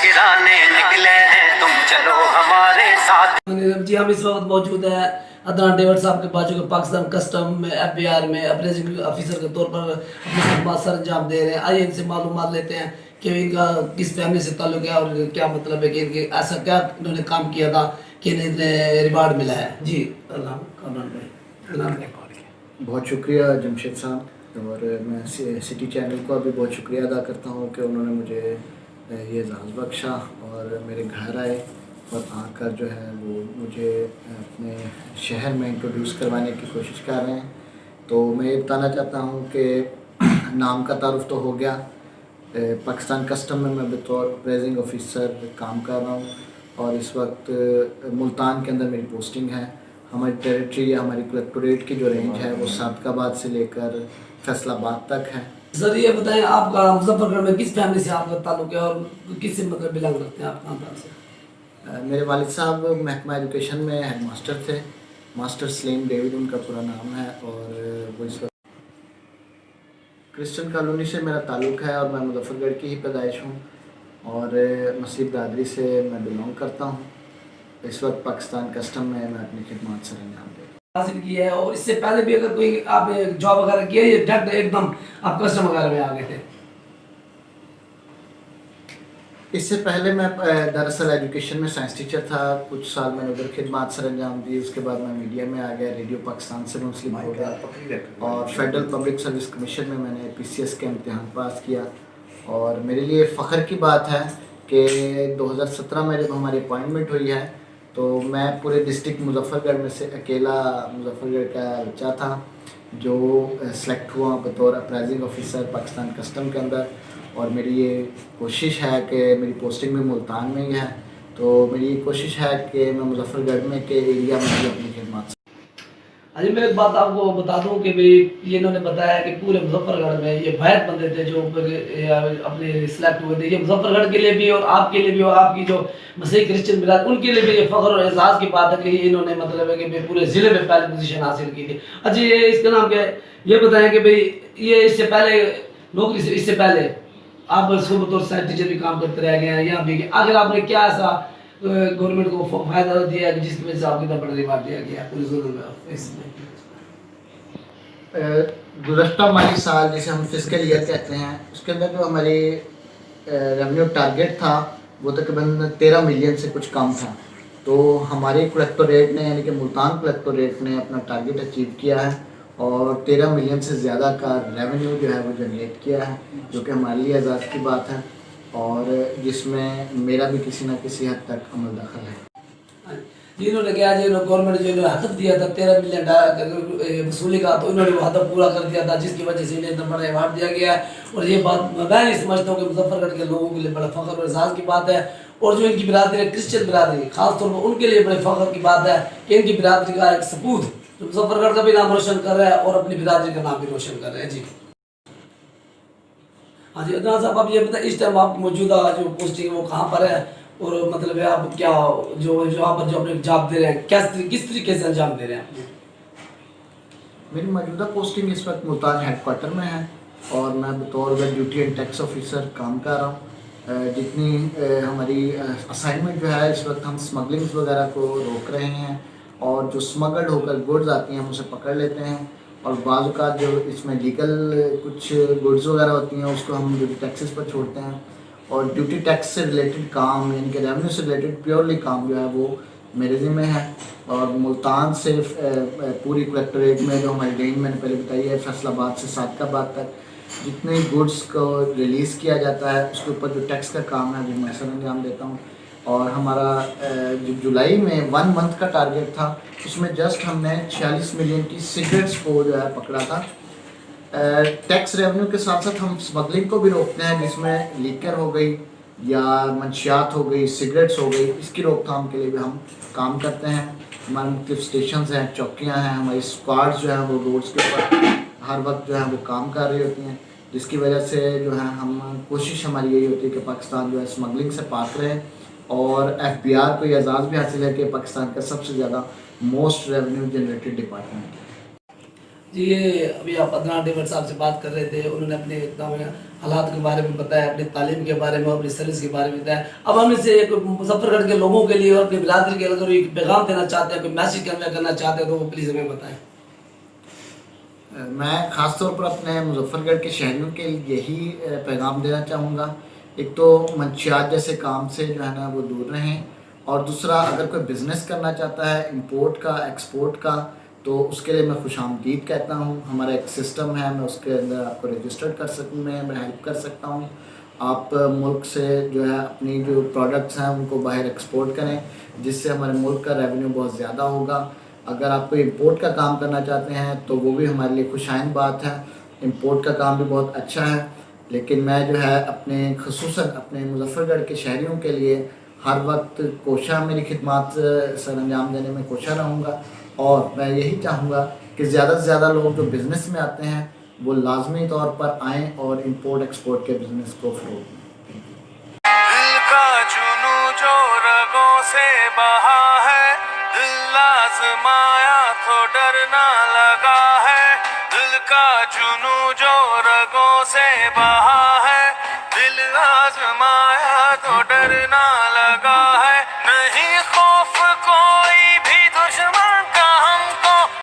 गिराने निकले हैं तुम चलो हमारे साथ। जी हम इस वक्त मौजूद है अदनान डेविड साहब के बाजू के पाकिस्तान कस्टम में FBI में अप्रेजिंग ऑफिसर के तौर पर अपनी खिदमत सर अंजाम दे रहे हैं। आइए इनसे मालूमात लेते हैं कि इनका किस फैमिली से ताल्लुक है और क्या मतलब है कि इनके ऐसा क्या इन्होंने काम किया था कि इन्हें रिवार्ड मिला है। जी अदनान भाई। बहुत शुक्रिया जमशेद साहब, और मैं सिटी चैनल को भी बहुत शुक्रिया अदा करता हूँ कि उन्होंने मुझे ये एजाज़ बख्शा और मेरे घर आए और आकर जो है वो मुझे अपने शहर में इंट्रोड्यूस करवाने की कोशिश कर रहे हैं। तो मैं ये बताना चाहता हूँ कि नाम का तारुफ तो हो गया। पाकिस्तान कस्टम में मैं बतौर अप्रेजिंग ऑफिसर काम कर रहा हूँ और इस वक्त मुल्तान के अंदर मेरी पोस्टिंग है। हमारी टेरिटरी या हमारी कलेक्टोरेट की जो रेंज है वो सादकाबाद से लेकर फैसलाबाद तक है। सर ये बताएं आपका मुजफ्फरगढ़ में किस फैमिली से आपका ताल्लुक है और किस से मतलब बिलोंग करते हैं आप खानदान से? मेरे वालिद साहब महकमा एजुकेशन में हेड मास्टर थे, मास्टर सलीम डेविड उनका पूरा नाम है, और वो इस वक्त क्रिश्चियन कॉलोनी से मेरा ताल्लुक है और मैं मुजफ्फरगढ़ की ही पैदाइश हूँ और मसीह बरदरी से मैं बिलोंग करता हूँ। इस वक्त पाकिस्तान कस्टम में मैं अपनी खिदमत सर अंजाम दे हासिल की है। और इससे पहले भी अगर कोई आप जॉब वगैरह किया ये डायरेक्ट एकदम आप कस्टम वगैरह में आ गए थे? इससे पहले मैं दरअसल एजुकेशन में साइंस टीचर था, कुछ साल मैंने उधर खिदमत सर अंजाम दी। उसके बाद मैं मीडिया में आ गया, रेडियो पाकिस्तान से मुंसलिक हो गया और फेडरल पब्लिक सर्विस कमीशन में मैंने PCS का इम्तिहान पास किया। और मेरे लिए फ़ख्र की बात है कि 2017 में जब हमारी अपॉइंटमेंट हुई है तो मैं पूरे डिस्ट्रिक्ट मुजफ्फरगढ़ में से अकेला मुजफ्फरगढ़ का बच्चा था जो सेलेक्ट हुआ बतौर अप्राइजिंग ऑफिसर पाकिस्तान कस्टम के अंदर। और मेरी ये कोशिश है कि मेरी पोस्टिंग भी मुल्तान में ही है, तो मेरी ये कोशिश है कि मैं मुजफ्फरगढ़ में के एरिया में भी अपनी खिदमत। अजी मैं एक बात आपको बता दूं कि भाई ये इन्होंने बताया कि पूरे मुजफ्फरगढ़ में ये बहुत बंदे थे जो अपने सिलेक्ट हुए थे। ये मुजफ्फरगढ़ के लिए भी और आपके लिए भी और आपकी जो मसीह क्रिश्चियन मिलाद उनके लिए भी ये फ़ख्र और एजाज़ की बात है कि इन्होंने मतलब है कि पूरे ज़िले में पहले पोजीशन हासिल की थी। अच्छा ये इसका नाम क्या है ये बताएं कि भाई ये इससे पहले नौकरी से इससे पहले आप सुबह तौर साइड टीचर भी काम करते रह गए हैं यहाँ भी, अगर आपने क्या ऐसा गवर्नमेंट को फायदा दिया है जिसकी वजह से आपको इतना बड़ा रिवार्ड दिया गया पूरे जोन में? इसमें गुज़श्ता माली साल जिसे हम फिस्कल ईयर कहते हैं उसके अंदर जो हमारी रेवेन्यू टारगेट था वो तकरीबन 13 मिलियन से कुछ कम था। तो हमारे कलेक्टोरेट ने यानी कि मुल्तान कलेक्टोरेट ने अपना टारगेट अचीव किया है और 13 मिलियन से ज़्यादा का रेवेन्यू जो है वो जनरेट किया है, जो कि हमारे लिए एजाज़ की बात है और जिसमें मेरा भी किसी न किसी हद तक अमल दखल है। जिन्होंने क्या जो गवर्नमेंट जो इन्होंने हदफ दिया था 13 मिलियन वसूली का, तो इन्होंने वो हदफ पूरा कर दिया था जिसकी वजह से इन्हें इतना बड़ा अवार्ड दिया गया है। और ये बात मैं नहीं समझता हूँ कि मुजफ्फरगढ़ के लोगों के लिए बड़ा फ़ख्र और एजाज़ की बात है। और जो इनकी बिरादरी है क्रिश्चियन बिरादरी खासतौर पर उनके लिए बड़े फ़ख्र की बात है कि इनकी बिरादरी का एक सपूत जो मुजफ्फरगढ़ का भी नाम रोशन कर रहा है और अपनी बिरादरी का नाम भी रोशन कर रहे हैं। जी हाँ जी अदनान साहब आप ये बताएं इस टाइम आपकी मौजूदा जो पोस्टिंग है वो कहाँ पर है और मतलब है आप क्या जो यहाँ पर जो अपने जॉब दे रहे हैं किस तरीके से अंजाम दे रहे हैं? मेरी मौजूदा पोस्टिंग इस वक्त मुल्तान हेडक्वार्टर में है और मैं बतौर ड्यूटी एंड टैक्स ऑफिसर काम कर रहा हूँ। जितनी हमारी असाइनमेंट जो है इस वक्त हम स्मगलिंग्स वगैरह को रोक रहे हैं और जो स्मगल्ड होकर गुड्स आती हैं हम उसे पकड़ लेते हैं और बाज़ औक़ात जो इसमें लीगल कुछ गुड्स वगैरह होती हैं उसको हम ड्यूटी टैक्सेस पर छोड़ते हैं। और ड्यूटी टैक्स से रिलेटेड काम यानी कि रेवेन्यू से रिलेटेड प्योरली काम जो है वो मेरे ज़िम्मे है। और मुल्तान से पूरी कलेक्टोरेट में जो हमारी रेंज मैंने पहले बताई है फैसलाबाद से सादकाबाद तक जितने गुड्स को रिलीज़ किया जाता है उसके ऊपर जो टैक्स का काम है वो मैं सर अंजाम देता हूँ। और हमारा जो जुलाई में 1 मंथ का टारगेट था उसमें जस्ट हमने 46 मिलियन की सिगरेट्स को जो है पकड़ा था। टैक्स रेवेन्यू के साथ साथ हम स्मगलिंग को भी रोकते हैं जिसमें लीकर हो गई या मंशियात हो गई, सिगरेट्स हो गई, इसकी रोकथाम के लिए भी हम काम करते हैं। हमारे मुख्तलिफ स्टेशन हैं, चौकियाँ हैं, हमारी स्क्वाड्स जो हैं वो रोड्स के ऊपर हर वक्त जो है वो काम कर रही होती हैं, जिसकी वजह से जो है हम कोशिश हमारी यही होती है कि पाकिस्तान जो है स्मगलिंग से पाक रहे। और FBR को ये एजाज़ भी हासिल है कि पाकिस्तान का सबसे ज़्यादा मोस्ट रेवेन्यू जनरेटेड डिपार्टमेंट है। जी, ये अभी आप अदनान डेविड साहब से बात कर रहे थे, उन्होंने अपने हालात के बारे में बताया, अपनी तालीम के बारे में, अपनी सर्विस के बारे में बताया। अब हम इसे एक मुजफ्फरगढ़ के लोगों के लिए और अपनी बिरादरी के लिए अगर एक पैगाम देना चाहते हैं, कोई मैसेज कन्वे करना चाहते हैं, तो वो प्लीज़ हमें बताएं। मैं ख़ास तौर पर अपने मुजफ्फरगढ़ के शहरियों के लिए यही पैगाम देना चाहूँगा। एक तो मंशियात जैसे काम से जो है ना वो दूर रहें, और दूसरा अगर कोई बिज़नेस करना चाहता है इंपोर्ट का एक्सपोर्ट का, तो उसके लिए मैं खुशामदीद कहता हूँ। हमारा एक सिस्टम है, मैं उसके अंदर आपको रजिस्टर्ड कर सकूँ, मैं हेल्प कर सकता हूँ। आप मुल्क से जो है अपनी जो प्रोडक्ट्स हैं उनको बाहर एक्सपोर्ट करें, जिससे हमारे मुल्क का रेवेन्यू बहुत ज़्यादा होगा। अगर आप कोई इंपोर्ट का काम करना चाहते हैं तो वो भी हमारे लिए खुशाइन बात है, इंपोर्ट का काम भी बहुत अच्छा है। लेकिन मैं जो है अपने ख़ुसूसन अपने मुजफ्फरगढ़ के शहरियों के लिए हर वक्त कोशा मेरी खिदमत सर अंजाम देने में कोशा रहूँगा, और मैं यही चाहूँगा कि ज़्यादा से ज़्यादा लोग जो बिज़नेस में आते हैं वो लाजमी तौर पर आएँ और इंपोर्ट एक्सपोर्ट के बिज़नेस को फ़रोग़ दें। दिल का जुनू जो रगों से बहा है, दिल आज़माया तो डरना लगा है। दिल का जुनू जो रगों से बहा है, दिल आज़माया तो डरना लगा है।